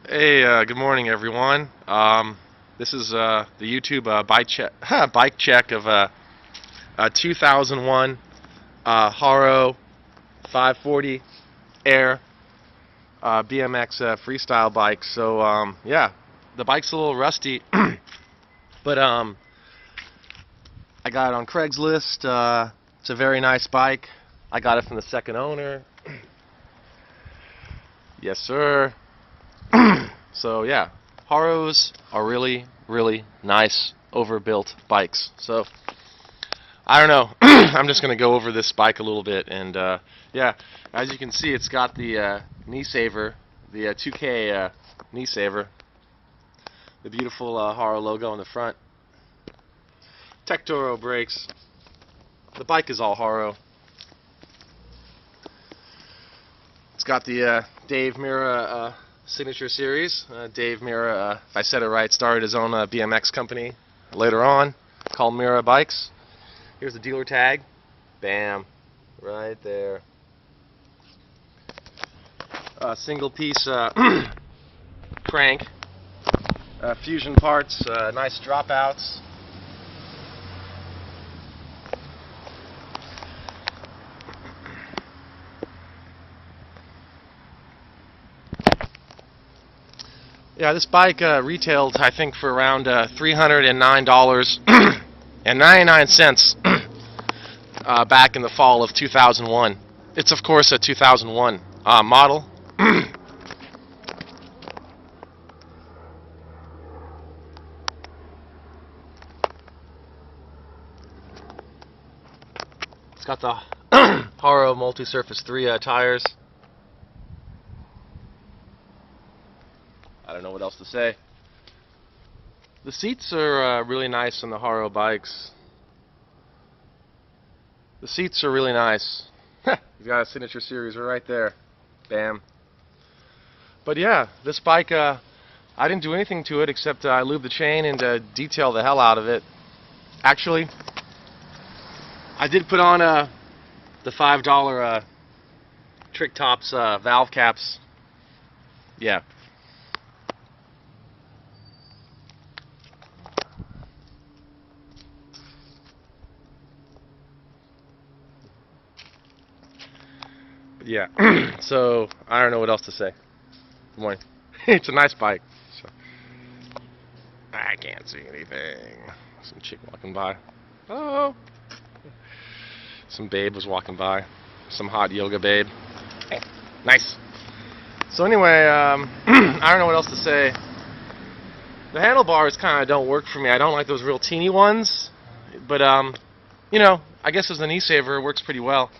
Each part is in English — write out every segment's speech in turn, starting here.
Hey, good morning, everyone. This is the YouTube bike check of a 2001 Haro 540 Air B.M.X freestyle bike. So yeah, the bike's a little rusty, but I got it on Craigslist. It's a very nice bike. I got it from the second owner. Yes, sir. So yeah, Haros are really, really nice overbuilt bikes. So I don't know. I'm just gonna go over this bike a little bit, and yeah, as you can see, it's got the knee saver, the 2K knee saver, the beautiful Haro logo on the front, Tectoro brakes. The bike is all Haro. It's got the Dave Mirra signature series. Dave Mirra, if I said it right, started his own B.M.X company later on called Mirra Bikes. Here's the dealer tag. Bam. Right there. Single piece crank. Fusion parts. Nice dropouts. Yeah, this bike retailed, I think, for around $309.99 back in the fall of 2001. It's, of course, a 2001 model. It's got the Haro Multi-Surface 3 tires. I don't know what else to say. The seats are really nice on the Haro bikes. The seats are really nice. You've got a signature series right there. Bam. But yeah, this bike, I didn't do anything to it except I lubed the chain and detail the hell out of it. Actually, I did put on the $5 Trick Tops valve caps. Yeah. Yeah, so I don't know what else to say. Good morning. It's a nice bike. So. I can't see anything. Some chick walking by. Oh. Some babe was walking by. Some hot yoga babe. Hey, nice. So anyway, I don't know what else to say. The handlebars kind of don't work for me. I don't like those real teeny ones. But, you know, I guess as a knee saver, it works pretty well.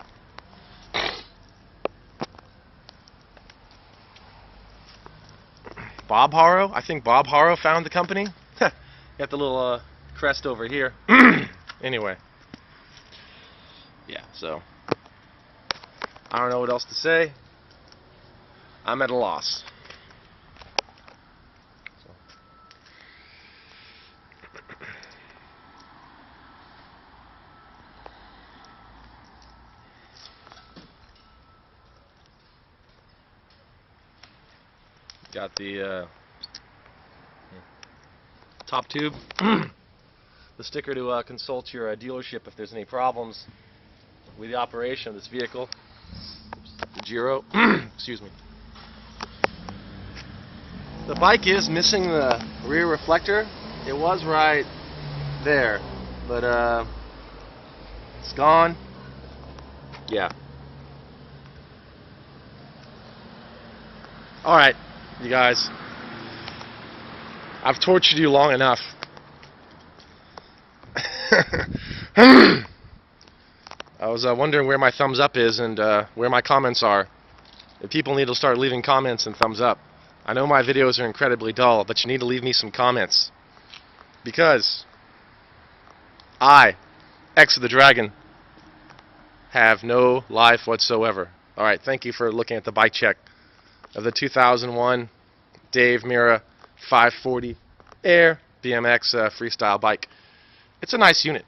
Bob Haro? I think Bob Haro found the company. Got the little crest over here. Anyway. Yeah, so. I don't know what else to say. I'm at a loss. So. Got the top tube, the sticker to consult your dealership if there's any problems with the operation of this vehicle. The gyro, excuse me. The bike is missing the rear reflector. It was right there, but it's gone. Yeah. All right. You guys, I've tortured you long enough. I was wondering where my thumbs up is and where my comments are. If people need to start leaving comments and thumbs up. I know my videos are incredibly dull, but you need to leave me some comments. Because I, X of the Dragon, have no life whatsoever. Alright, thank you for looking at the bike check of the 2001 Dave Mirra 540 Air B.M.X freestyle bike. It's a nice unit.